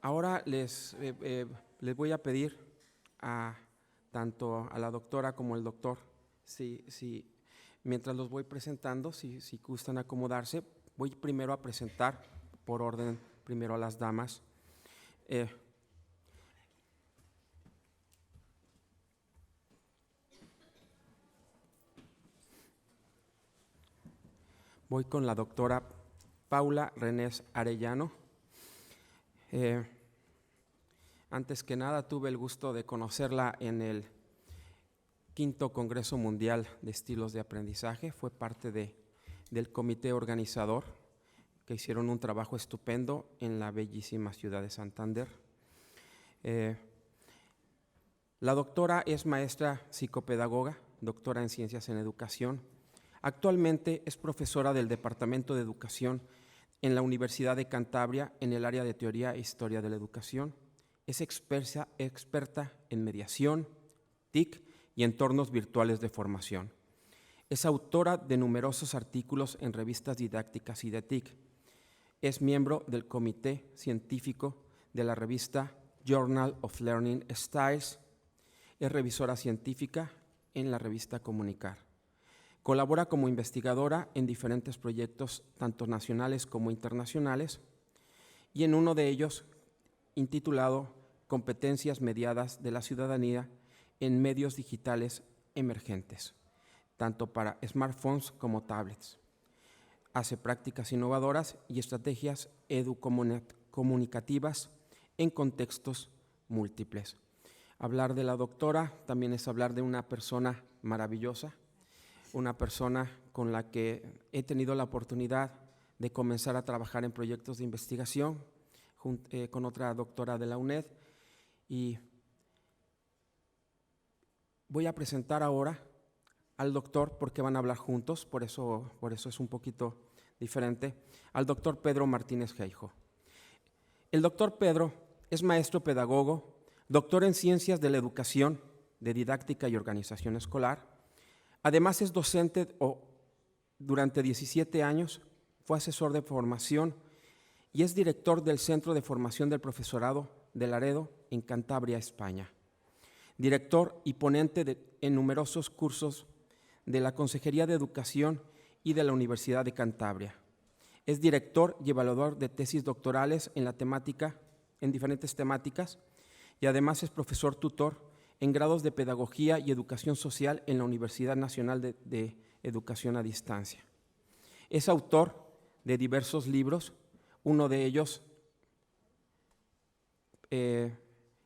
Ahora les voy a pedir tanto a la doctora como al doctor, mientras los voy presentando, si gustan acomodarse, voy primero a presentar por orden, primero a las damas. Voy con la doctora Paula Renés Arellano. Antes que nada, tuve el gusto de conocerla en el 5º Congreso Mundial de Estilos de Aprendizaje. Fue parte del comité organizador, que hicieron un trabajo estupendo en la bellísima ciudad de Santander. La doctora es maestra psicopedagoga, doctora en Ciencias en Educación. Actualmente es profesora del Departamento de Educación en la Universidad de Cantabria en el área de Teoría e Historia de la Educación. Es experta en mediación, TIC y entornos virtuales de formación. Es autora de numerosos artículos en revistas didácticas y de TIC. Es miembro del comité científico de la revista Journal of Learning Styles. Es revisora científica en la revista Comunicar. Colabora como investigadora en diferentes proyectos, tanto nacionales como internacionales, y en uno de ellos, intitulado Competencias mediadas de la ciudadanía en medios digitales emergentes, tanto para smartphones como tablets. Hace prácticas innovadoras y estrategias educomunicativas en contextos múltiples. Hablar de la doctora también es hablar de una persona maravillosa, una persona con la que he tenido la oportunidad de comenzar a trabajar en proyectos de investigación con otra doctora de la UNED, y voy a presentar ahora al doctor, porque van a hablar juntos, por eso es un poquito diferente, al doctor Pedro Martínez Geijo. El doctor Pedro es maestro pedagogo, doctor en Ciencias de la Educación, de Didáctica y Organización Escolar. Además es docente durante 17 años, fue asesor de formación y es director del Centro de Formación del Profesorado de Laredo en Cantabria, España. Director y ponente en numerosos cursos de la Consejería de Educación y de la Universidad de Cantabria. Es director y evaluador de tesis doctorales en diferentes temáticas, y además es profesor tutor en grados de Pedagogía y Educación Social en la Universidad Nacional de Educación a Distancia. Es autor de diversos libros, uno de ellos en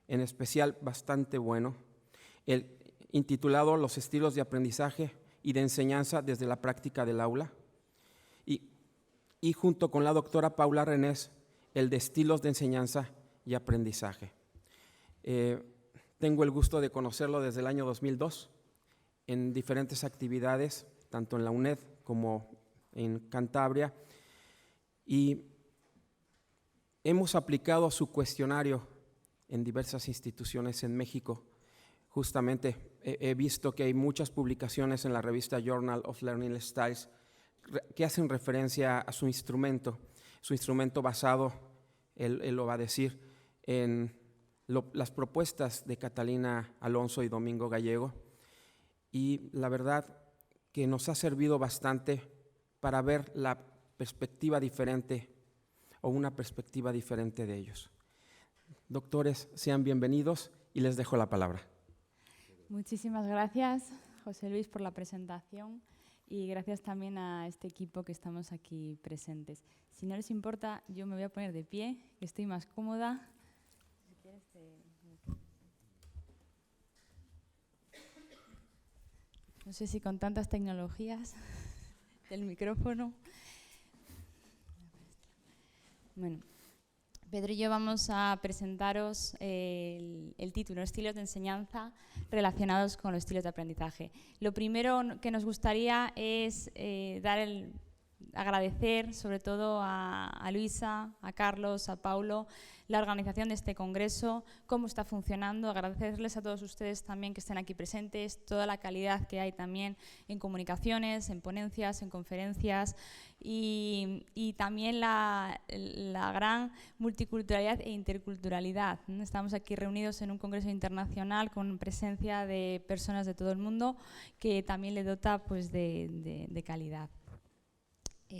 especial bastante bueno, intitulado Los estilos de aprendizaje y de enseñanza desde la práctica del aula, y junto con la doctora Paula Renés, el de estilos de enseñanza y aprendizaje. Tengo el gusto de conocerlo desde el año 2002 en diferentes actividades, tanto en la UNED como en Cantabria, y hemos aplicado su cuestionario en diversas instituciones en México. Justamente he visto que hay muchas publicaciones en la revista Journal of Learning Styles que hacen referencia a su instrumento basado, él lo va a decir, en las propuestas de Catalina Alonso y Domingo Gallego, y la verdad que nos ha servido bastante para ver la perspectiva diferente o una perspectiva diferente de ellos. Doctores, sean bienvenidos y les dejo la palabra. Muchísimas gracias, José Luis, por la presentación, y gracias también a este equipo que estamos aquí presentes. Si no les importa, yo me voy a poner de pie, que estoy más cómoda. Si quieres, no sé si con tantas tecnologías del micrófono. Bueno, Pedro y yo vamos a presentaros el título, Estilos de enseñanza relacionados con los estilos de aprendizaje. Lo primero que nos gustaría es dar agradecer sobre todo a Luisa, a Carlos, a Paulo, la organización de este congreso, cómo está funcionando, agradecerles a todos ustedes también que estén aquí presentes, toda la calidad que hay también en comunicaciones, en ponencias, en conferencias y también la gran multiculturalidad e interculturalidad. Estamos aquí reunidos en un congreso internacional con presencia de personas de todo el mundo que también le dota pues, de calidad.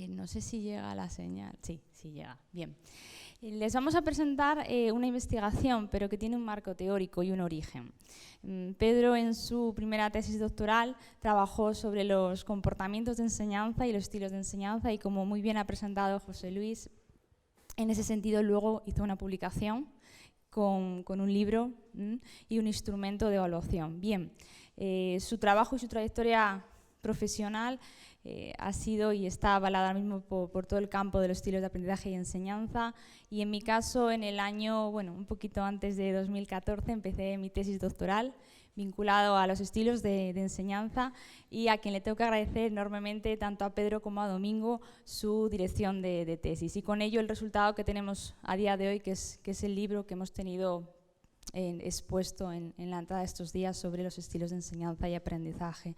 No sé si llega la señal. Sí, sí llega. Bien. Les vamos a presentar una investigación, pero que tiene un marco teórico y un origen. Pedro, en su primera tesis doctoral, trabajó sobre los comportamientos de enseñanza y los estilos de enseñanza, y como muy bien ha presentado José Luis, en ese sentido luego hizo una publicación con un libro y un instrumento de evaluación. Bien, su trabajo y su trayectoria profesional ha sido y está avalada ahora mismo por todo el campo de los estilos de aprendizaje y enseñanza, y en mi caso en el año, bueno, un poquito antes de 2014 empecé mi tesis doctoral vinculado a los estilos de enseñanza, y a quien le tengo que agradecer enormemente tanto a Pedro como a Domingo su dirección de tesis, y con ello el resultado que tenemos a día de hoy, que es el libro que hemos tenido expuesto en la entrada de estos días sobre los estilos de enseñanza y aprendizaje.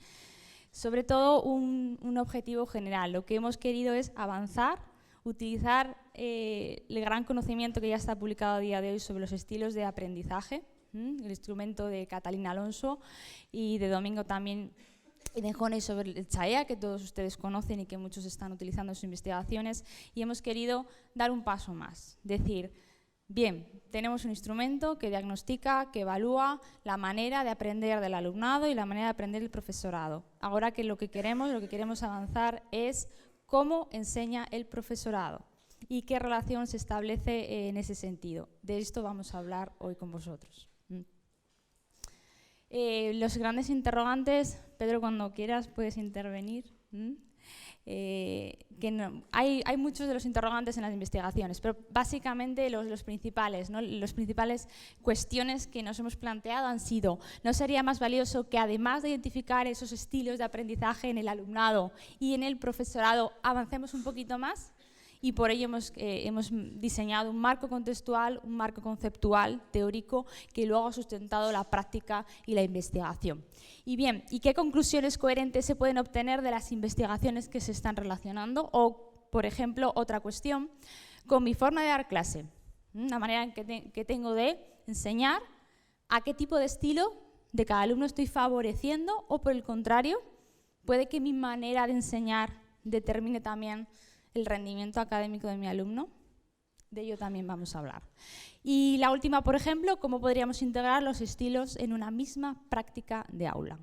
Sobre todo un objetivo general. Lo que hemos querido es avanzar, utilizar el gran conocimiento que ya está publicado a día de hoy sobre los estilos de aprendizaje, el instrumento de Catalina Alonso y de Domingo también, y de Honey sobre el CHAEA, que todos ustedes conocen y que muchos están utilizando en sus investigaciones, y hemos querido dar un paso más, decir, bien, tenemos un instrumento que diagnostica, que evalúa la manera de aprender del alumnado y la manera de aprender del profesorado. Ahora que lo que queremos avanzar es cómo enseña el profesorado y qué relación se establece en ese sentido. De esto vamos a hablar hoy con vosotros. Los grandes interrogantes, Pedro, cuando quieras puedes intervenir. Hay muchos de los interrogantes en las investigaciones, pero básicamente los principales, ¿no? Las principales cuestiones que nos hemos planteado han sido: ¿no sería más valioso que, además de identificar esos estilos de aprendizaje en el alumnado y en el profesorado, avancemos un poquito más? Y por ello hemos diseñado un marco contextual, un marco conceptual, teórico, que luego ha sustentado la práctica y la investigación. Y bien, ¿y qué conclusiones coherentes se pueden obtener de las investigaciones que se están relacionando? O, por ejemplo, otra cuestión, con mi forma de dar clase, la manera que tengo de enseñar, ¿a qué tipo de estilo de cada alumno estoy favoreciendo? O, por el contrario, puede que mi manera de enseñar determine también el rendimiento académico de mi alumno. De ello también vamos a hablar. Y la última, por ejemplo, cómo podríamos integrar los estilos en una misma práctica de aula.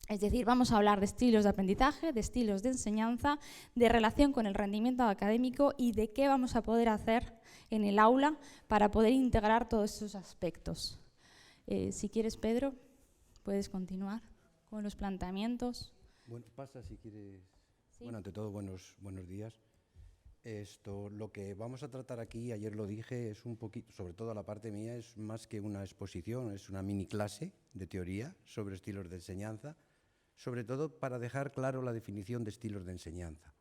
Es decir, vamos a hablar de estilos de aprendizaje, de estilos de enseñanza, de relación con el rendimiento académico y de qué vamos a poder hacer en el aula para poder integrar todos esos aspectos. Si quieres, Pedro, puedes continuar con los planteamientos. Bueno, pasa si quieres. Sí. Bueno, ante todo, buenos días. Lo que vamos a tratar aquí, ayer lo dije, es un poquito, sobre todo la parte mía, es más que una exposición, es una mini clase de teoría sobre estilos de enseñanza, sobre todo para dejar claro la definición de estilos de enseñanza.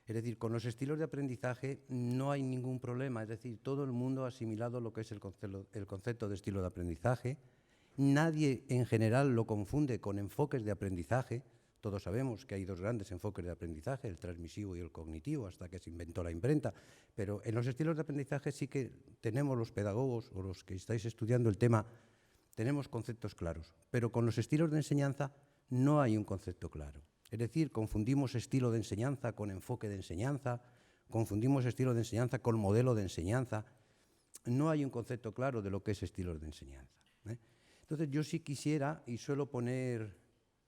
Es decir, con los estilos de aprendizaje no hay ningún problema, es decir, todo el mundo ha asimilado lo que es el concepto de estilo de aprendizaje. Nadie en general lo confunde con enfoques de aprendizaje. Todos sabemos que hay dos grandes enfoques de aprendizaje, el transmisivo y el cognitivo, hasta que se inventó la imprenta. Pero en los estilos de aprendizaje sí que tenemos los pedagogos o los que estáis estudiando el tema, tenemos conceptos claros. Pero con los estilos de enseñanza no hay un concepto claro. Es decir, confundimos estilo de enseñanza con enfoque de enseñanza, confundimos estilo de enseñanza con modelo de enseñanza. No hay un concepto claro de lo que es estilos de enseñanza, ¿eh? Entonces yo sí quisiera, y suelo poner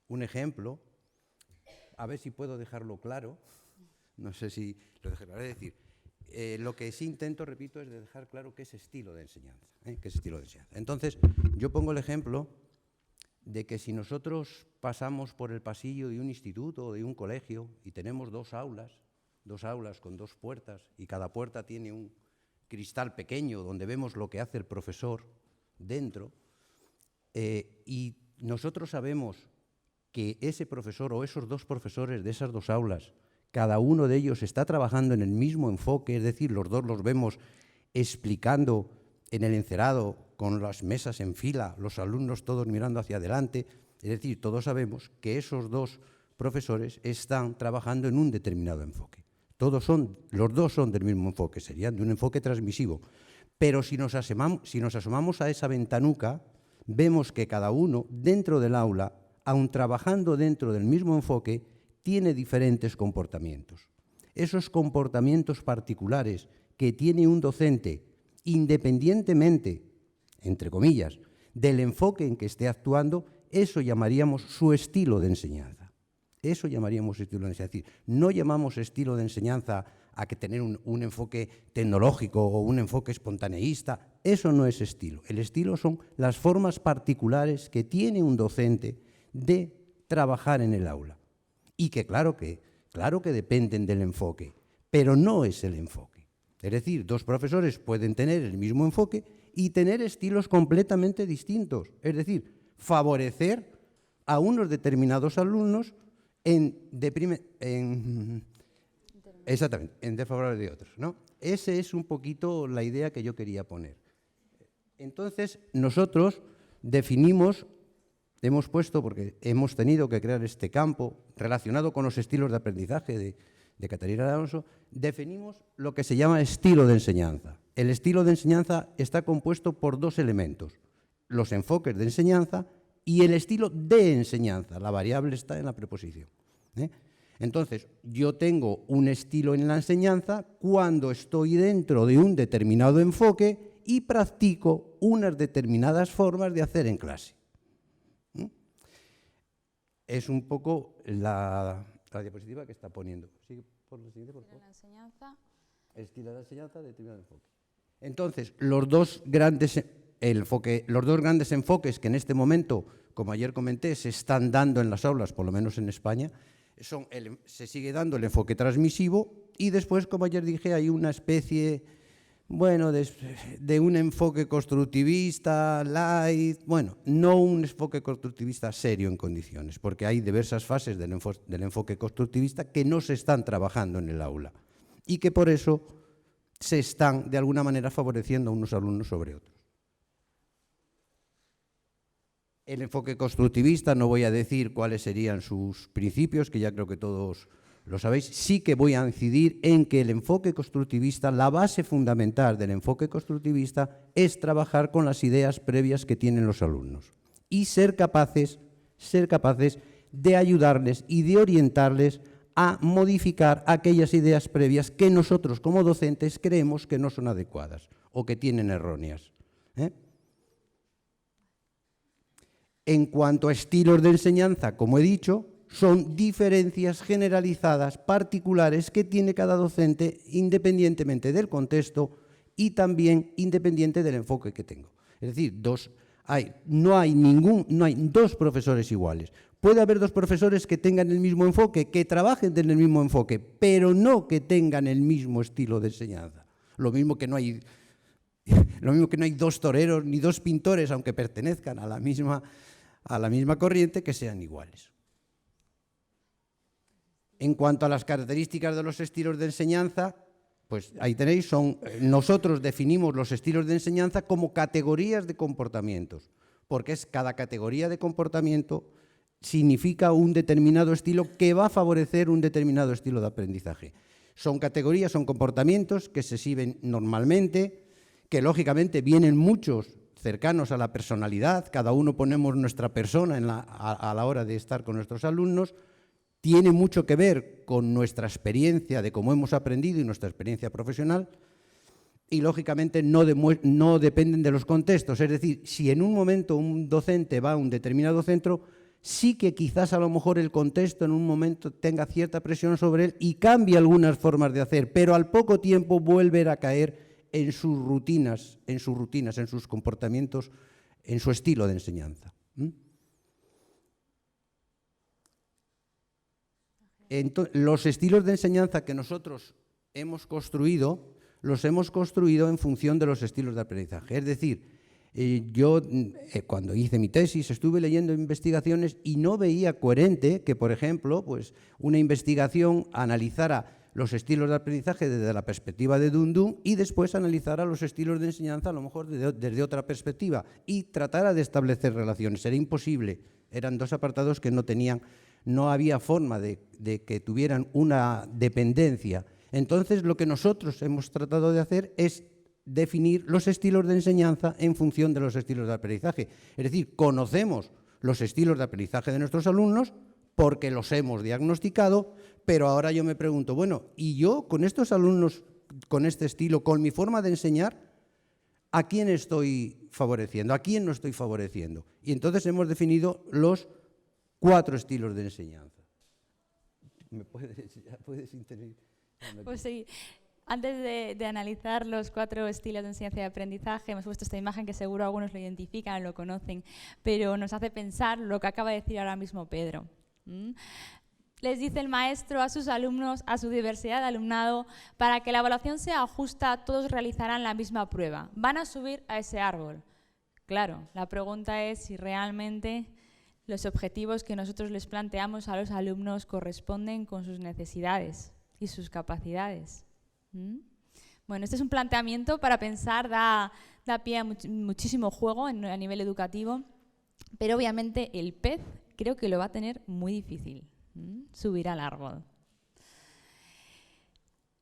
un ejemplo, a ver si puedo dejarlo claro, no sé si lo dejaré decir. Lo que sí intento, repito, es dejar claro qué es estilo de enseñanza, qué es estilo de enseñanza. Entonces, yo pongo el ejemplo de que si nosotros pasamos por el pasillo de un instituto o de un colegio y tenemos dos aulas con dos puertas, y cada puerta tiene un cristal pequeño donde vemos lo que hace el profesor dentro, y nosotros sabemos que ese profesor o esos dos profesores de esas dos aulas cada uno de ellos está trabajando en el mismo enfoque, es decir, los dos los vemos explicando en el encerado con las mesas en fila, los alumnos todos mirando hacia adelante, es decir, todos sabemos que esos dos profesores están trabajando en un determinado enfoque. Los dos son del mismo enfoque, serían de un enfoque transmisivo. Pero si nos asomamos a esa ventanuca, vemos que cada uno dentro del aula, aun trabajando dentro del mismo enfoque, tiene diferentes comportamientos. Esos comportamientos particulares que tiene un docente, independientemente, entre comillas, del enfoque en que esté actuando, eso llamaríamos su estilo de enseñanza. Eso llamaríamos estilo de enseñanza. Es decir, no llamamos estilo de enseñanza a que tener un enfoque tecnológico o un enfoque espontaneísta. Eso no es estilo. El estilo son las formas particulares que tiene un docente de trabajar en el aula. Y que claro que dependen del enfoque, pero no es el enfoque. Es decir, dos profesores pueden tener el mismo enfoque y tener estilos completamente distintos. Es decir, favorecer a unos determinados alumnos en desfavor de otros, ¿no? Esa es un poquito la idea que yo quería poner. Entonces, nosotros definimos, hemos puesto, porque hemos tenido que crear este campo relacionado con los estilos de aprendizaje de Catarina Alonso, definimos lo que se llama estilo de enseñanza. El estilo de enseñanza está compuesto por dos elementos, los enfoques de enseñanza y el estilo de enseñanza. La variable está en la preposición. Entonces, yo tengo un estilo en la enseñanza cuando estoy dentro de un determinado enfoque y practico unas determinadas formas de hacer en clase. Es un poco la diapositiva que está poniendo. Sigue por la siguiente, por favor. Estilo de la enseñanza, determinado enfoque. Entonces, los dos grandes enfoques que en este momento, como ayer comenté, se están dando en las aulas, por lo menos en España, se sigue dando el enfoque transmisivo y después, como ayer dije, hay una especie, bueno, de un enfoque constructivista, light, bueno, no un enfoque constructivista serio en condiciones, porque hay diversas fases del enfoque constructivista que no se están trabajando en el aula y que por eso se están, de alguna manera, favoreciendo a unos alumnos sobre otros. El enfoque constructivista, no voy a decir cuáles serían sus principios, que ya creo que todos lo sabéis. Sí que voy a incidir en que el enfoque constructivista, la base fundamental del enfoque constructivista es trabajar con las ideas previas que tienen los alumnos y ser capaces de ayudarles y de orientarles a modificar aquellas ideas previas que nosotros como docentes creemos que no son adecuadas o que tienen erróneas. En cuanto a estilos de enseñanza, como he dicho, son diferencias generalizadas, particulares, que tiene cada docente independientemente del contexto y también independiente del enfoque que tengo. Es decir, no hay dos profesores iguales. Puede haber dos profesores que tengan el mismo enfoque, que trabajen en el mismo enfoque, pero no que tengan el mismo estilo de enseñanza. Lo mismo que no hay dos toreros ni dos pintores, aunque pertenezcan a la misma corriente, que sean iguales. En cuanto a las características de los estilos de enseñanza, pues ahí tenéis, nosotros definimos los estilos de enseñanza como categorías de comportamientos, porque cada categoría de comportamiento significa un determinado estilo que va a favorecer un determinado estilo de aprendizaje. Son categorías, son comportamientos que se exhiben normalmente, que lógicamente vienen muchos cercanos a la personalidad, cada uno ponemos nuestra persona a la hora de estar con nuestros alumnos, tiene mucho que ver con nuestra experiencia de cómo hemos aprendido y nuestra experiencia profesional y lógicamente no dependen de los contextos, es decir, si en un momento un docente va a un determinado centro, sí que quizás a lo mejor el contexto en un momento tenga cierta presión sobre él y cambie algunas formas de hacer, pero al poco tiempo vuelve a caer en sus rutinas, en sus comportamientos, en su estilo de enseñanza. Entonces, los estilos de enseñanza que nosotros hemos construido, los hemos construido en función de los estilos de aprendizaje. Es decir, Yo, cuando hice mi tesis, estuve leyendo investigaciones y no veía coherente que, por ejemplo, pues, una investigación analizara los estilos de aprendizaje desde la perspectiva de Dundum y después analizara los estilos de enseñanza a lo mejor desde otra perspectiva y tratara de establecer relaciones. Era imposible. Eran dos apartados que no había forma de que tuvieran una dependencia. Entonces, lo que nosotros hemos tratado de hacer es definir los estilos de enseñanza en función de los estilos de aprendizaje. Es decir, conocemos los estilos de aprendizaje de nuestros alumnos porque los hemos diagnosticado, pero ahora yo me pregunto, bueno, ¿y yo con estos alumnos, con este estilo, con mi forma de enseñar, a quién estoy favoreciendo, a quién no estoy favoreciendo? Y entonces hemos definido los 4 estilos de enseñanza. ¿Me puedes intervenir? Pues sí. Antes de analizar los 4 estilos de enseñanza y aprendizaje, hemos puesto esta imagen que seguro algunos lo identifican, lo conocen, pero nos hace pensar lo que acaba de decir ahora mismo Pedro. Les dice el maestro a sus alumnos, a su diversidad de alumnado, para que la evaluación sea justa, todos realizarán la misma prueba. Van a subir a ese árbol. Claro, la pregunta es si realmente los objetivos que nosotros les planteamos a los alumnos corresponden con sus necesidades y sus capacidades. Bueno, este es un planteamiento para pensar, da pie a muchísimo juego a nivel educativo, pero obviamente el pez creo que lo va a tener muy difícil, subir al árbol.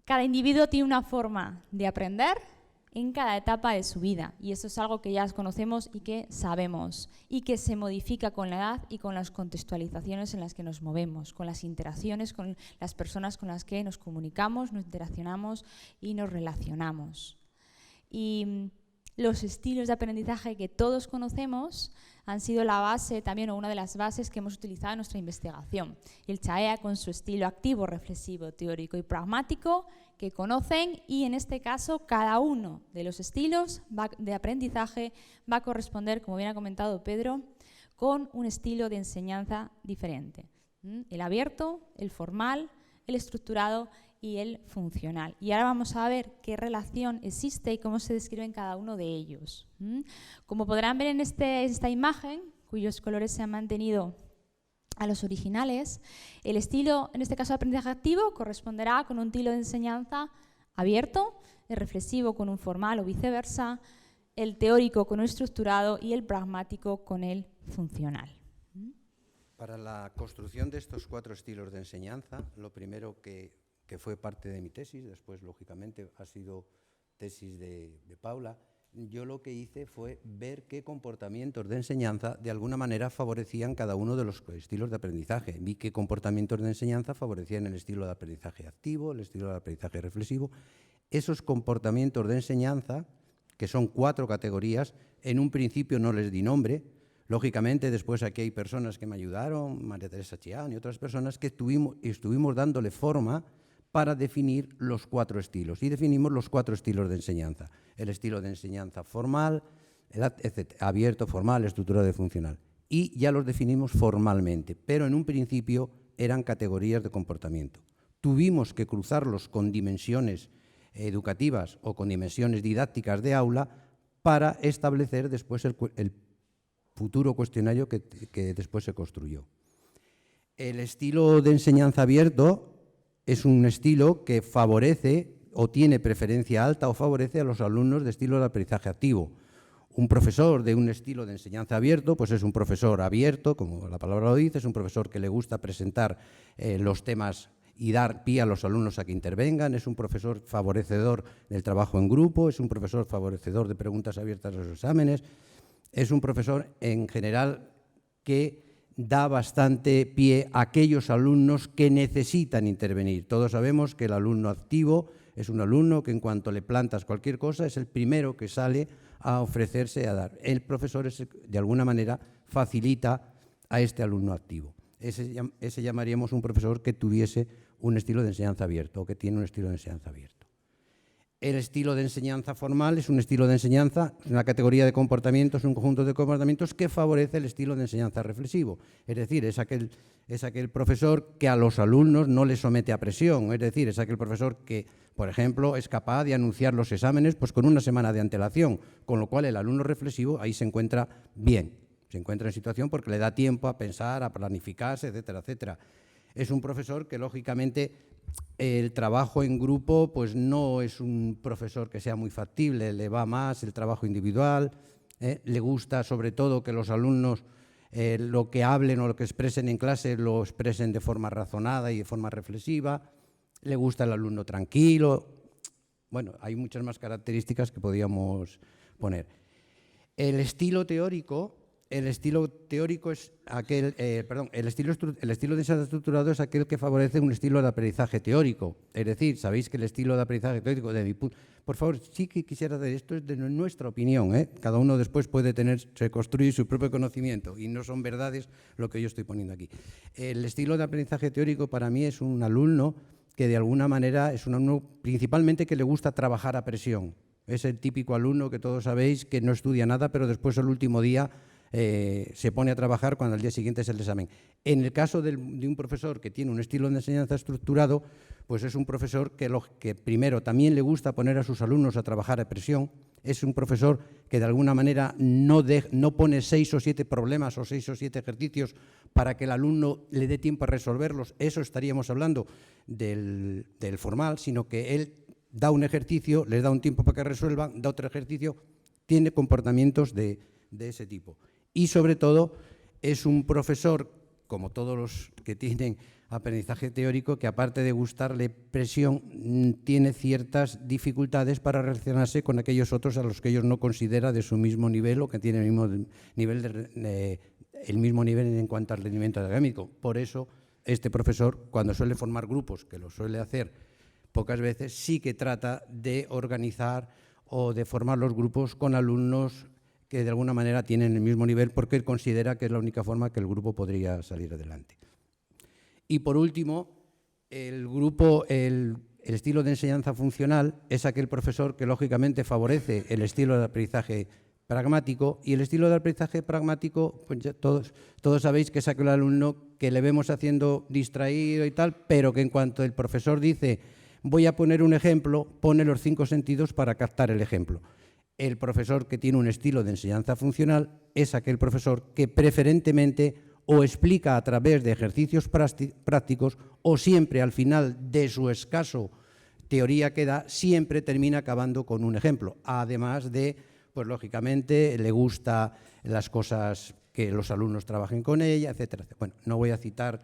Cada individuo tiene una forma de aprender en cada etapa de su vida, y eso es algo que ya conocemos y que sabemos, y que se modifica con la edad y con las contextualizaciones en las que nos movemos, con las interacciones con las personas con las que nos comunicamos, nos interaccionamos y nos relacionamos. Y los estilos de aprendizaje que todos conocemos han sido la base también, o una de las bases que hemos utilizado en nuestra investigación. El CHAEA con su estilo activo, reflexivo, teórico y pragmático, que conocen, y en este caso cada uno de los estilos de aprendizaje va a corresponder, como bien ha comentado Pedro, con un estilo de enseñanza diferente. El abierto, el formal, el estructurado y el funcional. Y ahora vamos a ver qué relación existe y cómo se describen cada uno de ellos. Como podrán ver en esta imagen, cuyos colores se han mantenido a los originales, el estilo, en este caso de aprendizaje activo, corresponderá con un estilo de enseñanza abierto, el reflexivo con un formal o viceversa, el teórico con un estructurado y el pragmático con el funcional. Para la construcción de estos 4 estilos de enseñanza, lo primero que fue parte de mi tesis, después lógicamente ha sido tesis de Paula, yo lo que hice fue ver qué comportamientos de enseñanza de alguna manera favorecían cada uno de los estilos de aprendizaje. Vi qué comportamientos de enseñanza favorecían el estilo de aprendizaje activo, el estilo de aprendizaje reflexivo. Esos comportamientos de enseñanza, que son 4 categorías, en un principio no les di nombre. Lógicamente, después aquí hay personas que me ayudaron, María Teresa Chián y otras personas que estuvimos dándole forma para definir los 4 estilos. Y definimos los 4 estilos de enseñanza. El estilo de enseñanza formal, abierto, formal, estructurado y funcional. Y ya los definimos formalmente, pero en un principio eran categorías de comportamiento. Tuvimos que cruzarlos con dimensiones educativas o con dimensiones didácticas de aula para establecer después el futuro cuestionario que después se construyó. El estilo de enseñanza abierto es un estilo que favorece o tiene preferencia alta o favorece a los alumnos de estilo de aprendizaje activo. Un profesor de un estilo de enseñanza abierto, pues es un profesor abierto, como la palabra lo dice, es un profesor que le gusta presentar los temas y dar pie a los alumnos a que intervengan, es un profesor favorecedor del trabajo en grupo, es un profesor favorecedor de preguntas abiertas a los exámenes, es un profesor en general que da bastante pie a aquellos alumnos que necesitan intervenir. Todos sabemos que el alumno activo es un alumno que en cuanto le plantas cualquier cosa es el primero que sale a ofrecerse a dar. El profesor de alguna manera facilita a este alumno activo. Ese llamaríamos un profesor que tuviese un estilo de enseñanza abierto o que tiene un estilo de enseñanza abierto. El estilo de enseñanza formal es un estilo de enseñanza, una categoría de comportamientos, un conjunto de comportamientos que favorece el estilo de enseñanza reflexivo. Es decir, es aquel profesor que a los alumnos no les somete a presión. Es decir, es aquel profesor que, por ejemplo, es capaz de anunciar los exámenes pues, con una semana de antelación, con lo cual el alumno reflexivo ahí se encuentra bien. Se encuentra en situación porque le da tiempo a pensar, a planificarse, etcétera, etcétera. Es un profesor que, lógicamente, el trabajo en grupo pues no es un profesor que sea muy factible, le va más el trabajo individual, le gusta sobre todo que los alumnos lo que hablen o lo que expresen en clase lo expresen de forma razonada y de forma reflexiva, le gusta el alumno tranquilo. Bueno, hay muchas más características que podíamos poner. El estilo teórico es aquel, el estilo de enseñanza estructurado es aquel que favorece un estilo de aprendizaje teórico. Es decir, sabéis que el estilo de aprendizaje teórico, por favor, sí que quisiera hacer esto, es de nuestra opinión, ¿eh? Cada uno después puede construir su propio conocimiento y no son verdades lo que yo estoy poniendo aquí. El estilo de aprendizaje teórico para mí es un alumno que de alguna manera es un alumno principalmente que le gusta trabajar a presión. Es el típico alumno que todos sabéis que no estudia nada, pero después el último día se pone a trabajar cuando al día siguiente es el examen. En el caso de un profesor que tiene un estilo de enseñanza estructurado, pues es un profesor que primero también le gusta poner a sus alumnos a trabajar a presión, es un profesor que de alguna manera no pone 6 o 7 problemas o 6 o 7 ejercicios para que el alumno le dé tiempo a resolverlos, eso estaríamos hablando del formal, sino que él da un ejercicio, les da un tiempo para que resuelvan, da otro ejercicio, tiene comportamientos de ese tipo. Y sobre todo es un profesor, como todos los que tienen aprendizaje teórico, que aparte de gustarle presión, tiene ciertas dificultades para relacionarse con aquellos otros a los que ellos no considera de su mismo nivel o que tienen el mismo nivel en cuanto al rendimiento académico. Por eso este profesor, cuando suele formar grupos, que lo suele hacer pocas veces, sí que trata de organizar o de formar los grupos con alumnos que de alguna manera tienen el mismo nivel porque él considera que es la única forma que el grupo podría salir adelante. Y por último, el estilo de enseñanza funcional es aquel profesor que lógicamente favorece el estilo de aprendizaje pragmático, y el estilo de aprendizaje pragmático, pues ya todos sabéis que es aquel alumno que le vemos haciendo distraído y tal, pero que en cuanto el profesor dice voy a poner un ejemplo, pone los 5 sentidos para captar el ejemplo. El profesor que tiene un estilo de enseñanza funcional es aquel profesor que preferentemente o explica a través de ejercicios prácticos o siempre al final de su escaso teoría que da, siempre termina acabando con un ejemplo. Además de, pues lógicamente, le gusta las cosas que los alumnos trabajen con ella, etcétera. Bueno, no voy a citar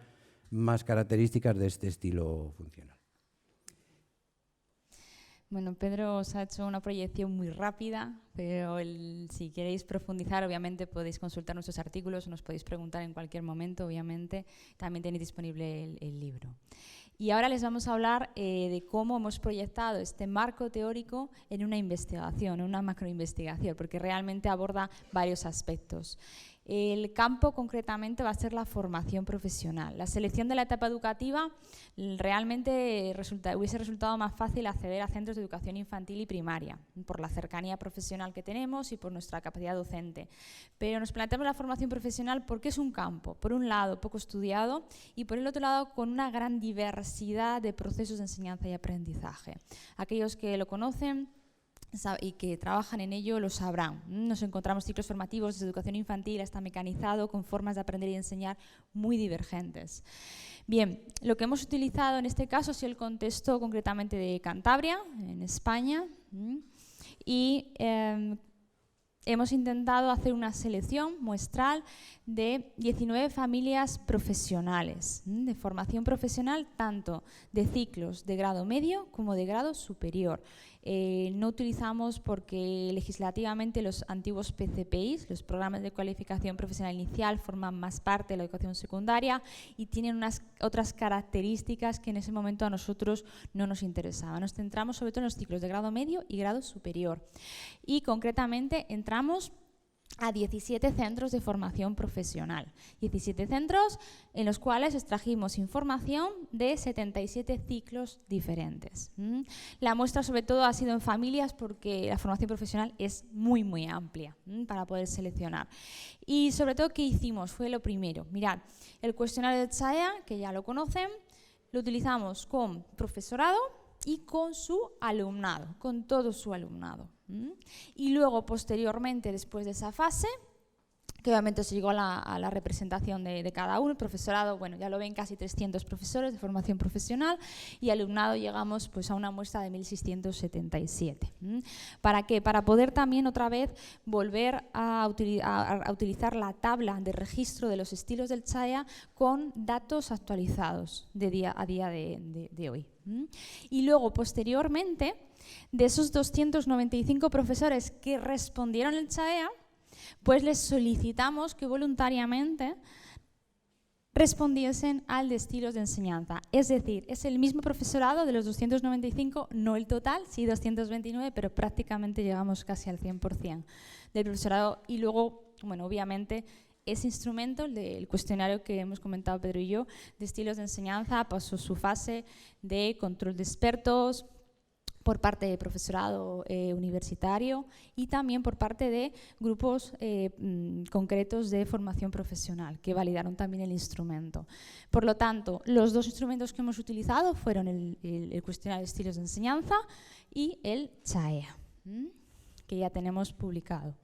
más características de este estilo funcional. Bueno, Pedro os ha hecho una proyección muy rápida, pero si queréis profundizar, obviamente podéis consultar nuestros artículos, nos podéis preguntar en cualquier momento, obviamente. También tenéis disponible el libro. Y ahora les vamos a hablar de cómo hemos proyectado este marco teórico en una investigación, en una macroinvestigación, porque realmente aborda varios aspectos. El campo concretamente va a ser la formación profesional. La selección de la etapa educativa realmente hubiese resultado más fácil acceder a centros de educación infantil y primaria, por la cercanía profesional que tenemos y por nuestra capacidad docente. Pero nos planteamos la formación profesional porque es un campo, por un lado, poco estudiado y por el otro lado, con una gran diversidad de procesos de enseñanza y aprendizaje. Aquellos que lo conocen y que trabajan en ello lo sabrán. Nos encontramos ciclos formativos desde educación infantil hasta mecanizado, con formas de aprender y enseñar muy divergentes. Bien, lo que hemos utilizado en este caso ha sido el contexto concretamente de Cantabria, en España, y hemos intentado hacer una selección muestral de 19 familias profesionales, de formación profesional, tanto de ciclos de grado medio como de grado superior. No utilizamos porque legislativamente los antiguos PCPIs, los programas de cualificación profesional inicial, forman más parte de la educación secundaria y tienen unas otras características que en ese momento a nosotros no nos interesaban. Nos centramos sobre todo en los ciclos de grado medio y grado superior. Y concretamente entramos a 17 centros de formación profesional. 17 centros en los cuales extrajimos información de 77 ciclos diferentes. La muestra sobre todo ha sido en familias porque la formación profesional es muy, muy amplia para poder seleccionar. Y sobre todo, ¿qué hicimos? Fue lo primero. Mirad, el cuestionario de CHAEA, que ya lo conocen, lo utilizamos con profesorado y con su alumnado, con todo su alumnado. Y luego, posteriormente, después de esa fase, que obviamente se llegó a la representación de cada uno, el profesorado, bueno, ya lo ven, casi 300 profesores de formación profesional, y alumnado llegamos pues a una muestra de 1.677. ¿Para qué? Para poder también otra vez volver a utilizar la tabla de registro de los estilos del CHAEA con datos actualizados a día de hoy. Y luego, posteriormente, de esos 295 profesores que respondieron el CHAEA, pues les solicitamos que voluntariamente respondiesen al de estilos de enseñanza. Es decir, es el mismo profesorado de los 295, no el total, sí 229, pero prácticamente llegamos casi al 100% del profesorado. Y luego, bueno, obviamente, ese instrumento, el cuestionario que hemos comentado Pedro y yo, de estilos de enseñanza, pasó su fase de control de expertos, por parte de profesorado universitario y también por parte de grupos concretos de formación profesional que validaron también el instrumento. Por lo tanto, los dos instrumentos que hemos utilizado fueron el cuestionario de estilos de enseñanza y el CHAEA, que ya tenemos publicado.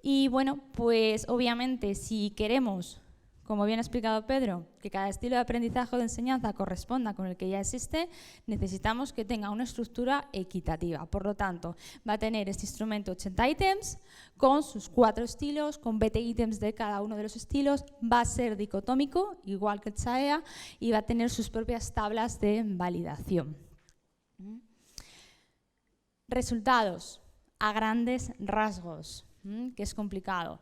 Y bueno, pues obviamente si queremos, como bien ha explicado Pedro, que cada estilo de aprendizaje o de enseñanza corresponda con el que ya existe, necesitamos que tenga una estructura equitativa. Por lo tanto, va a tener este instrumento 80 ítems con sus 4 estilos, con 20 ítems de cada uno de los estilos, va a ser dicotómico, igual que el CHAEA, y va a tener sus propias tablas de validación. Resultados a grandes rasgos, que es complicado.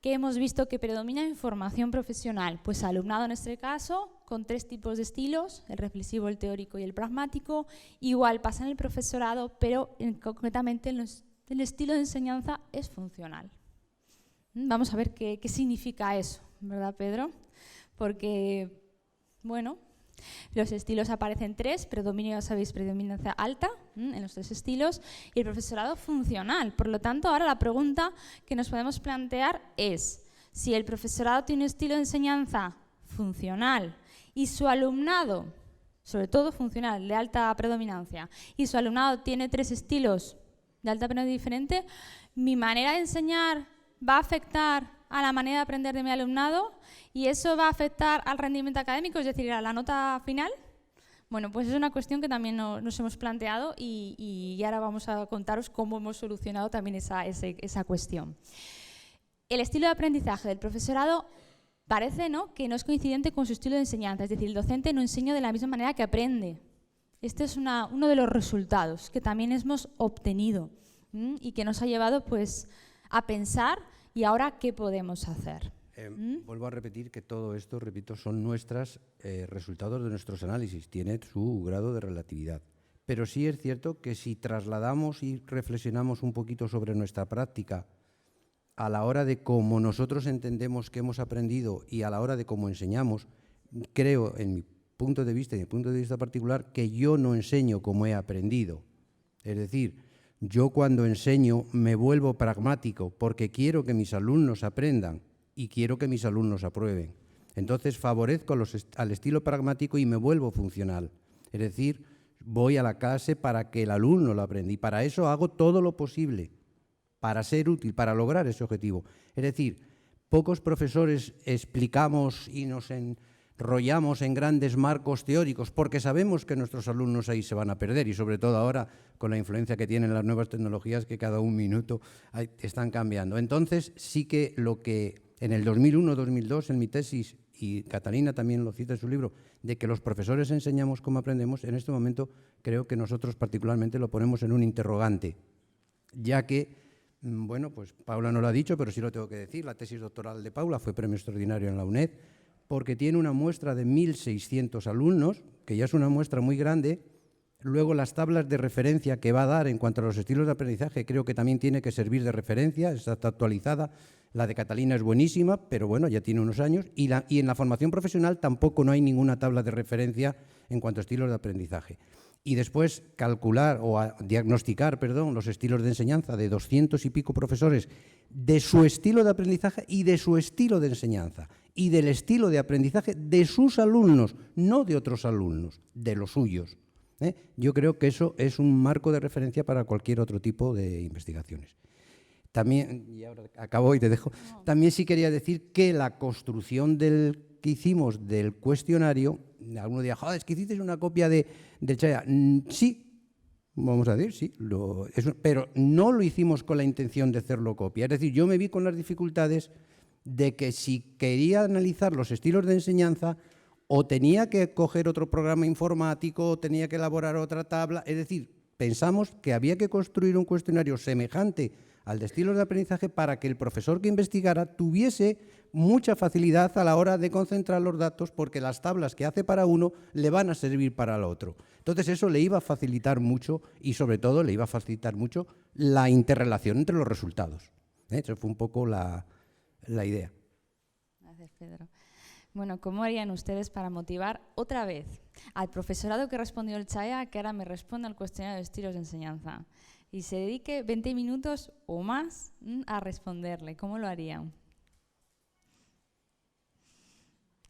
¿Qué hemos visto que predomina en formación profesional? Pues alumnado en este caso, con 3 tipos de estilos, el reflexivo, el teórico y el pragmático. Igual pasa en el profesorado, pero concretamente el estilo de enseñanza es funcional. Vamos a ver qué significa eso, ¿verdad, Pedro? Porque, bueno, los estilos aparecen 3, predominio, ya sabéis, predominancia alta en los 3 estilos, y el profesorado funcional. Por lo tanto, ahora la pregunta que nos podemos plantear es, si el profesorado tiene un estilo de enseñanza funcional y su alumnado, sobre todo funcional, de alta predominancia, y su alumnado tiene 3 estilos de alta predominancia diferente, ¿mi manera de enseñar va a afectar a la manera de aprender de mi alumnado y eso va a afectar al rendimiento académico, es decir, a la nota final? Bueno, pues es una cuestión que también nos hemos planteado y ahora vamos a contaros cómo hemos solucionado también esa cuestión. El estilo de aprendizaje del profesorado parece, ¿no?, que no es coincidente con su estilo de enseñanza, es decir, el docente no enseña de la misma manera que aprende. Este es uno de los resultados que también hemos obtenido y que nos ha llevado pues, a pensar ¿y ahora qué podemos hacer? Vuelvo a repetir que todo esto, repito, son nuestros resultados de nuestros análisis, tiene su grado de relatividad. Pero sí es cierto que si trasladamos y reflexionamos un poquito sobre nuestra práctica a la hora de cómo nosotros entendemos que hemos aprendido y a la hora de cómo enseñamos, creo, en mi punto de vista y en mi punto de vista particular, que yo no enseño como he aprendido. Es decir, yo cuando enseño me vuelvo pragmático porque quiero que mis alumnos aprendan y quiero que mis alumnos aprueben. Entonces favorezco al estilo pragmático y me vuelvo funcional. Es decir, voy a la clase para que el alumno lo aprenda y para eso hago todo lo posible para ser útil, para lograr ese objetivo. Es decir, pocos profesores explicamos y nos enrollamos en grandes marcos teóricos porque sabemos que nuestros alumnos ahí se van a perder y sobre todo ahora con la influencia que tienen las nuevas tecnologías que cada un minuto están cambiando. Entonces sí que lo que en el 2001-2002 en mi tesis, y Catalina también lo cita en su libro, de que los profesores enseñamos cómo aprendemos, en este momento creo que nosotros particularmente lo ponemos en un interrogante, ya que, bueno, pues Paula no lo ha dicho, pero sí lo tengo que decir, la tesis doctoral de Paula fue premio extraordinario en la UNED, porque tiene una muestra de 1.600 alumnos, que ya es una muestra muy grande. Luego las tablas de referencia que va a dar en cuanto a los estilos de aprendizaje creo que también tiene que servir de referencia, está actualizada La de Catalina es buenísima, pero bueno, ya tiene unos años. Y en la formación profesional tampoco no hay ninguna tabla de referencia en cuanto a estilos de aprendizaje. Y después calcular o diagnosticar, los estilos de enseñanza de 200 y pico profesores, de su estilo de aprendizaje y de su estilo de enseñanza, y del estilo de aprendizaje de sus alumnos, no de otros alumnos, de los suyos. Yo creo que eso es un marco de referencia para cualquier otro tipo de investigaciones. También, y ahora acabo y te dejo, también sí quería decir que la construcción que hicimos del cuestionario, alguno dirá, joder, es que hiciste una copia del Chaya. Sí, vamos a decir, sí, pero no lo hicimos con la intención de hacerlo copia. Es decir, yo me vi con las dificultades de que si quería analizar los estilos de enseñanza, o tenía que coger otro programa informático, o tenía que elaborar otra tabla. Es decir, pensamos que había que construir un cuestionario semejante al de estilos de aprendizaje para que el profesor que investigara tuviese mucha facilidad a la hora de concentrar los datos, porque las tablas que hace para uno le van a servir para el otro. Entonces eso le iba a facilitar mucho y sobre todo le iba a facilitar mucho la interrelación entre los resultados. Eso fue un poco la idea. Gracias, Pedro. Bueno, ¿cómo harían ustedes para motivar otra vez al profesorado que respondió el Chaya que ahora me responda al cuestionario de estilos de enseñanza y se dedique 20 minutos o más a responderle? ¿Cómo lo harían?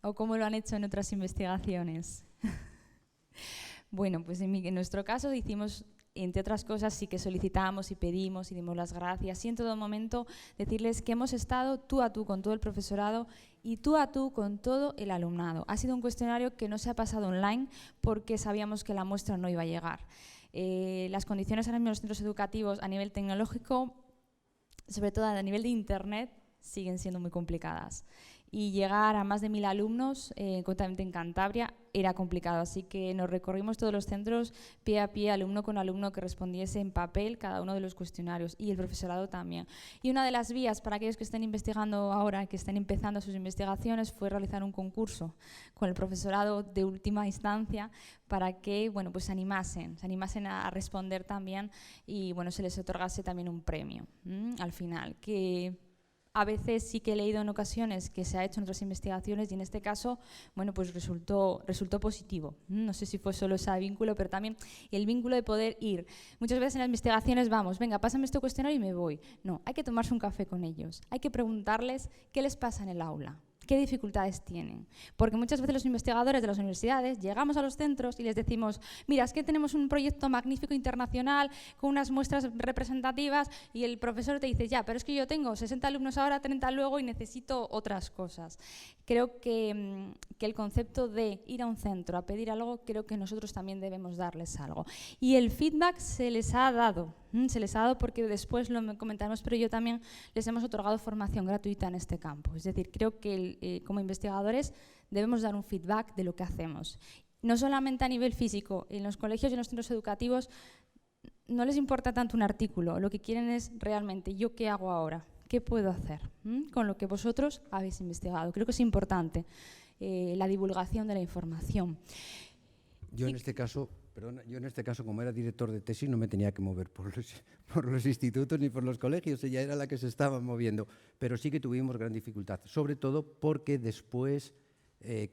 ¿O cómo lo han hecho en otras investigaciones? Bueno, pues en nuestro caso hicimos, entre otras cosas, sí que solicitamos y pedimos y dimos las gracias y en todo momento decirles que hemos estado tú a tú con todo el profesorado y tú a tú con todo el alumnado. Ha sido un cuestionario que no se ha pasado online porque sabíamos que la muestra no iba a llegar. Las condiciones ahora mismo en los centros educativos a nivel tecnológico, sobre todo a nivel de Internet, siguen siendo muy complicadas. Y llegar a más de 1000 alumnos, concretamente en Cantabria, era complicado. Así que nos recorrimos todos los centros, pie a pie, alumno con alumno, que respondiese en papel cada uno de los cuestionarios, y el profesorado también. Y una de las vías para aquellos que estén investigando ahora, que estén empezando sus investigaciones, fue realizar un concurso con el profesorado de última instancia para que, bueno, pues se animasen a responder también y, bueno, se les otorgase también un premio al final, que a veces sí que he leído en ocasiones que se ha hecho en otras investigaciones y en este caso, bueno, pues resultó positivo. No sé si fue solo ese vínculo, pero también el vínculo de poder ir. Muchas veces en las investigaciones vamos, venga, pásame este cuestionario y me voy. No, hay que tomarse un café con ellos, hay que preguntarles qué les pasa en el aula, qué dificultades tienen. Porque muchas veces los investigadores de las universidades llegamos a los centros y les decimos, mira, es que tenemos un proyecto magnífico internacional con unas muestras representativas, y el profesor te dice, ya, pero es que yo tengo 60 alumnos ahora, 30 luego y necesito otras cosas. Creo que el concepto de ir a un centro a pedir algo, creo que nosotros también debemos darles algo. Y el feedback se les ha dado porque después lo comentaremos, pero yo también les hemos otorgado formación gratuita en este campo. Es decir, creo que como investigadores debemos dar un feedback de lo que hacemos. No solamente a nivel físico, en los colegios y en los centros educativos no les importa tanto un artículo, lo que quieren es realmente, ¿yo qué hago ahora? ¿Qué puedo hacer con lo que vosotros habéis investigado? Creo que es importante la divulgación de la información. Yo en este caso, como era director de tesis, no me tenía que mover por los institutos ni por los colegios, ella era la que se estaba moviendo, pero sí que tuvimos gran dificultad, sobre todo porque después,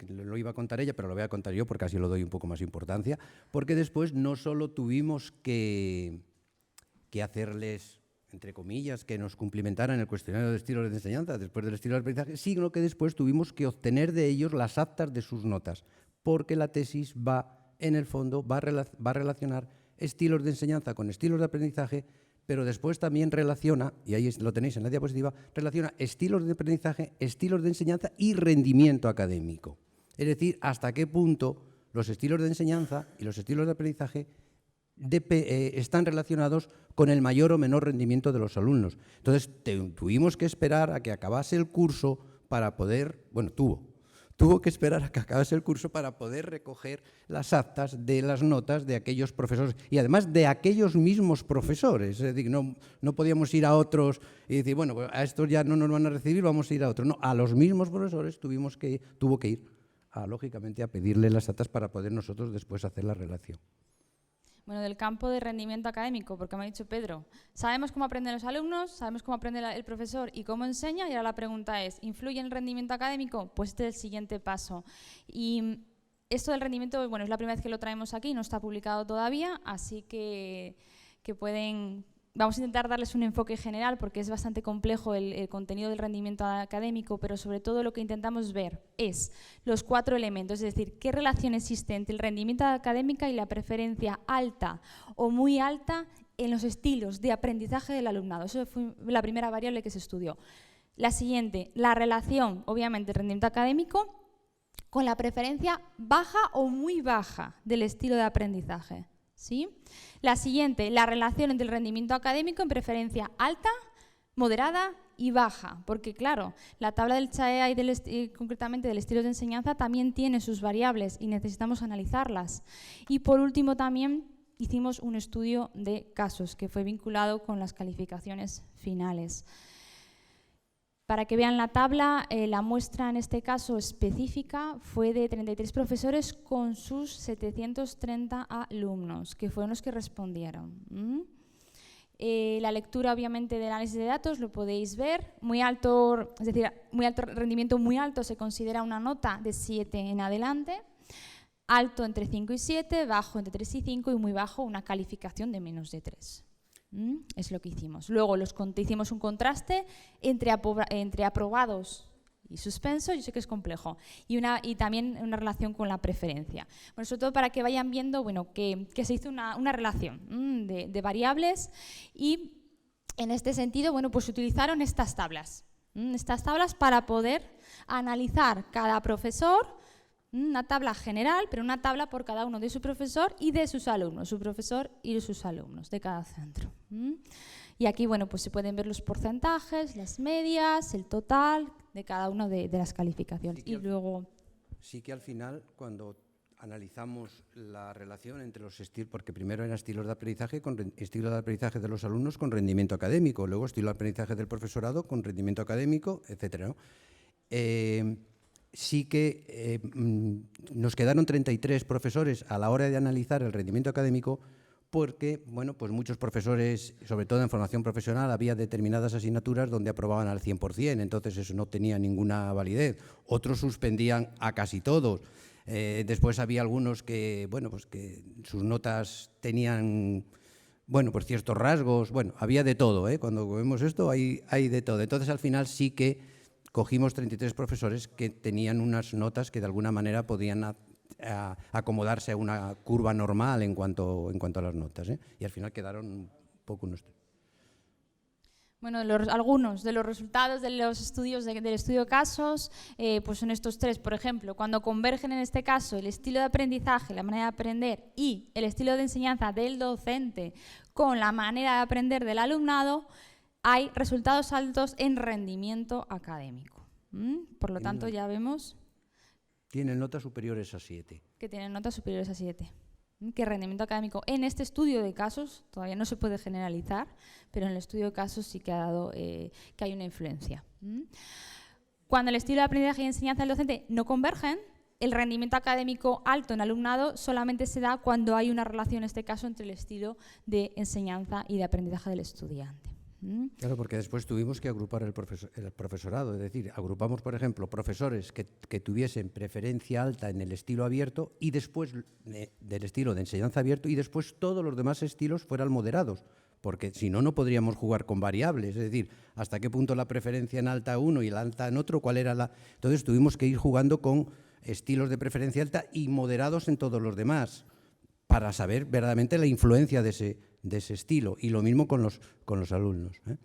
lo iba a contar ella, pero lo voy a contar yo porque así lo doy un poco más importancia, porque después no solo tuvimos que hacerles, entre comillas, que nos cumplimentaran el cuestionario de estilos de enseñanza después del estilo de aprendizaje, sino que después tuvimos que obtener de ellos las actas de sus notas, porque la tesis en el fondo va a relacionar estilos de enseñanza con estilos de aprendizaje, pero después también relaciona, y ahí lo tenéis en la diapositiva, relaciona estilos de aprendizaje, estilos de enseñanza y rendimiento académico. Es decir, hasta qué punto los estilos de enseñanza y los estilos de aprendizaje están relacionados con el mayor o menor rendimiento de los alumnos. Entonces, tuvimos que esperar a que acabase el curso para poder, bueno, tuvo que esperar a que acabase el curso para poder recoger las actas de las notas de aquellos profesores y además de aquellos mismos profesores. Es decir, no podíamos ir a otros y decir, bueno, pues a estos ya no nos van a recibir, vamos a ir a otros. No, a los mismos profesores tuvo que ir, lógicamente, a pedirle las actas para poder nosotros después hacer la relación. Bueno, del campo de rendimiento académico, porque me ha dicho Pedro, sabemos cómo aprenden los alumnos, sabemos cómo aprende el profesor y cómo enseña, y ahora la pregunta es, ¿influye en el rendimiento académico? Pues este es el siguiente paso. Y esto del rendimiento, bueno, es la primera vez que lo traemos aquí, no está publicado todavía, así que pueden... Vamos a intentar darles un enfoque general porque es bastante complejo el contenido del rendimiento académico, pero sobre todo lo que intentamos ver es los 4 elementos, es decir, qué relación existe entre el rendimiento académico y la preferencia alta o muy alta en los estilos de aprendizaje del alumnado. Eso fue la primera variable que se estudió. La siguiente, la relación, obviamente, del rendimiento académico con la preferencia baja o muy baja del estilo de aprendizaje. ¿Sí? La siguiente, la relación entre el rendimiento académico en preferencia alta, moderada y baja, porque claro, la tabla del CHAEA y concretamente del estilo de enseñanza también tiene sus variables y necesitamos analizarlas. Y por último también hicimos un estudio de casos que fue vinculado con las calificaciones finales. Para que vean la tabla, la muestra en este caso específica fue de 33 profesores con sus 730 alumnos, que fueron los que respondieron. La lectura, obviamente, del análisis de datos lo podéis ver. Muy alto, es decir, rendimiento muy alto se considera una nota de 7 en adelante, alto entre 5 y 7, bajo entre 3 y 5 y muy bajo una calificación de menos de 3. Es lo que hicimos. Luego hicimos un contraste entre aprobados y suspensos, yo sé que es complejo, y también una relación con la preferencia. Bueno, sobre todo para que vayan viendo que se hizo una relación de variables y en este sentido pues se utilizaron estas tablas para poder analizar cada profesor, una tabla general, pero una tabla por cada uno de su profesor y de sus alumnos, su profesor y sus alumnos de cada centro. Y aquí pues se pueden ver los porcentajes, las medias, el total de cada una de las calificaciones. Sí que al final, cuando analizamos la relación entre los estilos, porque primero eran estilos de aprendizaje de los alumnos con rendimiento académico, luego estilo de aprendizaje del profesorado con rendimiento académico, etcétera, ¿no? Sí que nos quedaron 33 profesores a la hora de analizar el rendimiento académico porque, pues muchos profesores, sobre todo en formación profesional, había determinadas asignaturas donde aprobaban al 100%, entonces eso no tenía ninguna validez. Otros suspendían a casi todos. Después había algunos que, que sus notas tenían, ciertos rasgos. Había de todo, ¿eh? Cuando vemos esto hay de todo. Entonces, al final sí que cogimos 33 profesores que tenían unas notas que de alguna manera podían acomodarse a una curva normal en cuanto a las notas, ¿eh? Y al final quedaron un poco unos... Bueno, algunos de los resultados de los estudios del estudio de casos pues son estos 3. Por ejemplo, cuando convergen en este caso el estilo de aprendizaje, la manera de aprender y el estilo de enseñanza del docente con la manera de aprender del alumnado, hay resultados altos en rendimiento académico. Por lo tanto, ya vemos... Tienen notas superiores a 7. Que tienen notas superiores a 7. Que rendimiento académico en este estudio de casos, todavía no se puede generalizar, pero en el estudio de casos sí que ha dado que hay una influencia. Cuando el estilo de aprendizaje y enseñanza del docente no convergen, el rendimiento académico alto en alumnado solamente se da cuando hay una relación, en este caso, entre el estilo de enseñanza y de aprendizaje del estudiante. Claro, porque después tuvimos que agrupar el profesorado, es decir, agrupamos, por ejemplo, profesores que tuviesen preferencia alta en el estilo abierto y después del estilo de enseñanza abierto y después todos los demás estilos fueran moderados, porque si no, no podríamos jugar con variables, es decir, hasta qué punto la preferencia en alta uno y la alta en otro, cuál era la... Entonces tuvimos que ir jugando con estilos de preferencia alta y moderados en todos los demás, para saber verdaderamente la influencia de ese estilo, y lo mismo con los alumnos, ¿eh?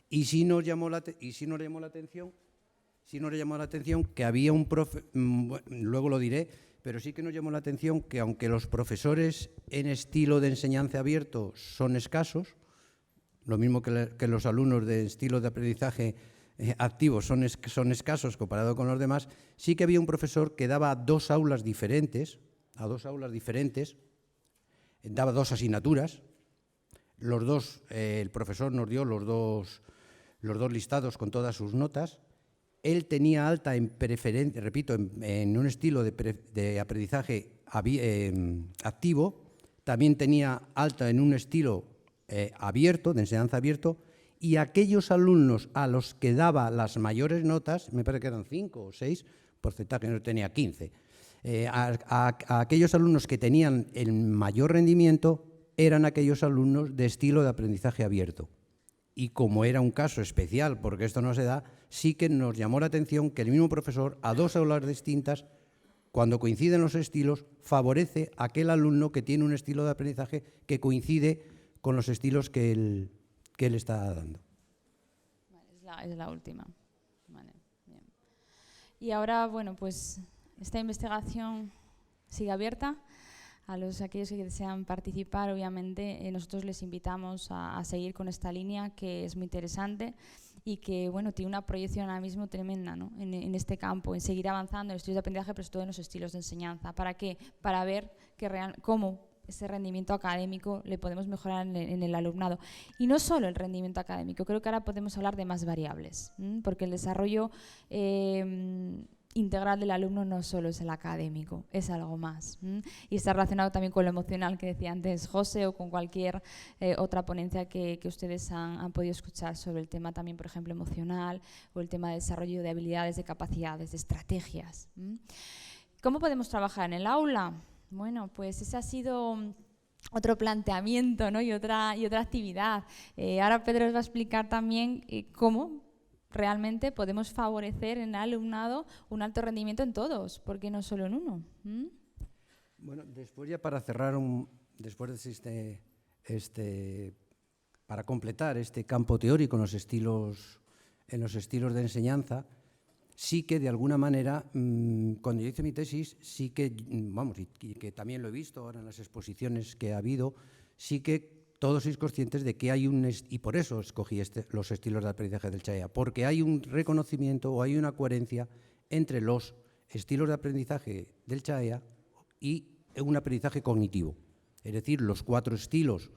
Y sí nos llamó la atención que había un profe, luego lo diré, pero sí que nos llamó la atención que aunque los profesores en estilo de enseñanza abierto son escasos, lo mismo que los alumnos de estilo de aprendizaje activo son escasos comparado con los demás, sí que había un profesor que daba a dos aulas diferentes, daba 2 asignaturas, los dos, el profesor nos dio los dos listados con todas sus notas. Él tenía alta en preferencia, repito, en un estilo de aprendizaje activo, también tenía alta en un estilo abierto, de enseñanza abierto, y aquellos alumnos a los que daba las mayores notas, me parece que eran 5 o 6, porcentaje no tenía 15, a aquellos alumnos que tenían el mayor rendimiento eran aquellos alumnos de estilo de aprendizaje abierto. Y como era un caso especial, porque esto no se da, sí que nos llamó la atención que el mismo profesor, a 2 aulas distintas, cuando coinciden los estilos, favorece a aquel alumno que tiene un estilo de aprendizaje que coincide con los estilos que él está dando. Vale, es la última. Vale, bien. Y ahora, bueno, pues esta investigación sigue abierta. A aquellos que desean participar, obviamente, nosotros les invitamos a seguir con esta línea, que es muy interesante y que, bueno, tiene una proyección ahora mismo tremenda, ¿no? en este campo, en seguir avanzando en los estilos de aprendizaje, pero sobre todo en los estilos de enseñanza. ¿Para qué? Para ver cómo ese rendimiento académico le podemos mejorar en el alumnado. Y no solo el rendimiento académico, creo que ahora podemos hablar de más variables, porque el desarrollo integral del alumno no solo es el académico, es algo más. Y está relacionado también con lo emocional que decía antes José, o con cualquier otra ponencia que ustedes han podido escuchar sobre el tema también, por ejemplo, emocional, o el tema de desarrollo de habilidades, de capacidades, de estrategias. ¿Cómo podemos trabajar en el aula? Bueno, pues ese ha sido otro planteamiento, ¿no? y otra actividad. Ahora Pedro os va a explicar también cómo realmente podemos favorecer en el alumnado un alto rendimiento en todos, ¿por qué no solo en uno? Bueno, después ya para cerrar, después de para completar este campo teórico en los estilos de enseñanza, sí que de alguna manera, cuando yo hice mi tesis, sí que, vamos, y que también lo he visto ahora en las exposiciones que ha habido, sí que todos sois conscientes de que hay y por eso escogí los estilos de aprendizaje del CHAEA, porque hay un reconocimiento o hay una coherencia entre los estilos de aprendizaje del CHAEA y un aprendizaje cognitivo. Es decir, los 4 estilos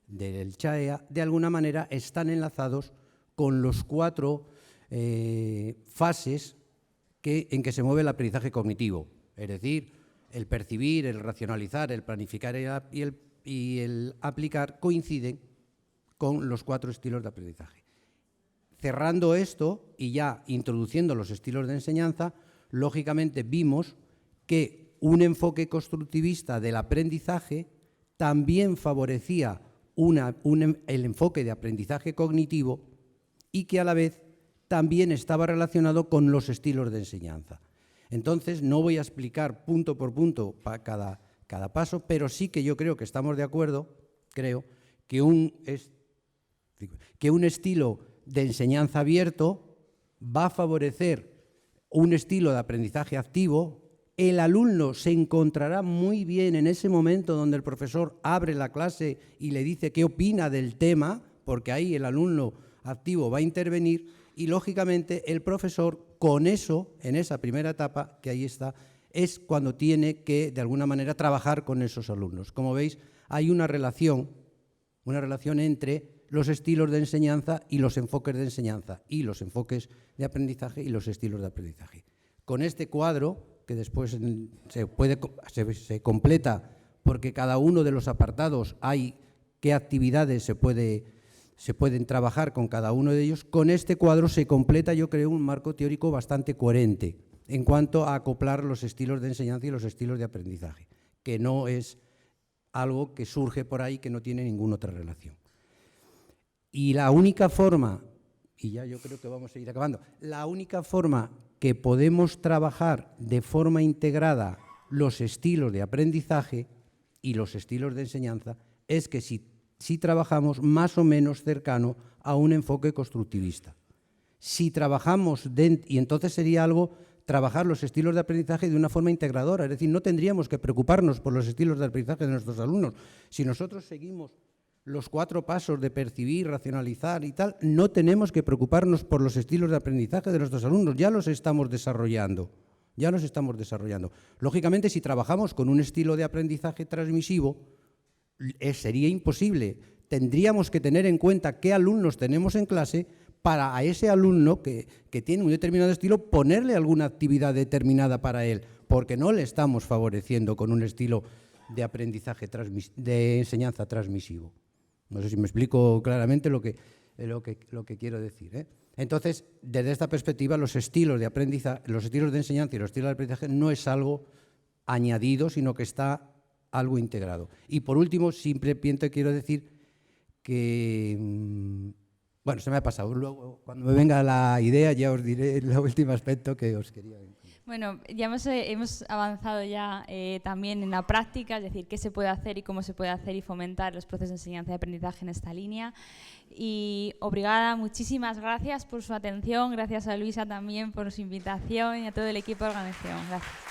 del CHAEA de alguna manera están enlazados con los 4 fases en que se mueve el aprendizaje cognitivo. Es decir, el percibir, el racionalizar, el planificar y el aplicar coinciden con los 4 estilos de aprendizaje. Cerrando esto y ya introduciendo los estilos de enseñanza, lógicamente vimos que un enfoque constructivista del aprendizaje también favorecía el enfoque de aprendizaje cognitivo y que a la vez también estaba relacionado con los estilos de enseñanza. Entonces, no voy a explicar punto por punto cada paso, pero sí que yo creo que estamos de acuerdo, que un estilo de enseñanza abierto va a favorecer un estilo de aprendizaje activo. El alumno se encontrará muy bien en ese momento donde el profesor abre la clase y le dice qué opina del tema, porque ahí el alumno activo va a intervenir y, lógicamente, el profesor con eso, en esa primera etapa, que ahí está, es cuando tiene que, de alguna manera, trabajar con esos alumnos. Como veis, hay una relación entre los estilos de enseñanza y los enfoques de enseñanza, y los enfoques de aprendizaje y los estilos de aprendizaje. Con este cuadro, que después se completa, porque cada uno de los apartados hay qué actividades se pueden trabajar con cada uno de ellos, con este cuadro se completa, yo creo, un marco teórico bastante coherente en cuanto a acoplar los estilos de enseñanza y los estilos de aprendizaje, que no es algo que surge por ahí que no tiene ninguna otra relación. Y la única forma, y ya yo creo que vamos a ir acabando, la única forma que podemos trabajar de forma integrada los estilos de aprendizaje y los estilos de enseñanza es que si trabajamos más o menos cercano a un enfoque constructivista. Si trabajamos, y entonces sería algo, trabajar los estilos de aprendizaje de una forma integradora, es decir, no tendríamos que preocuparnos por los estilos de aprendizaje de nuestros alumnos. Si nosotros seguimos los 4 pasos de percibir, racionalizar y tal, no tenemos que preocuparnos por los estilos de aprendizaje de nuestros alumnos, ya los estamos desarrollando. Lógicamente, si trabajamos con un estilo de aprendizaje transmisivo, sería imposible. Tendríamos que tener en cuenta qué alumnos tenemos en clase para a ese alumno que tiene un determinado estilo ponerle alguna actividad determinada para él, porque no le estamos favoreciendo con un estilo de aprendizaje, de enseñanza transmisivo. No sé si me explico claramente lo que quiero decir, ¿eh? Entonces, desde esta perspectiva, los estilos de aprendizaje, los estilos de enseñanza y los estilos de aprendizaje no es algo añadido, sino que está algo integrado. Y por último, simplemente quiero decir que, bueno, se me ha pasado. Luego, cuando me venga la idea, ya os diré el último aspecto que os quería decir. Bueno, ya hemos avanzado ya también en la práctica, es decir, qué se puede hacer y cómo se puede hacer y fomentar los procesos de enseñanza y aprendizaje en esta línea. Y obrigada, muchísimas gracias por su atención, gracias a Luisa también por su invitación y a todo el equipo de organización. Gracias.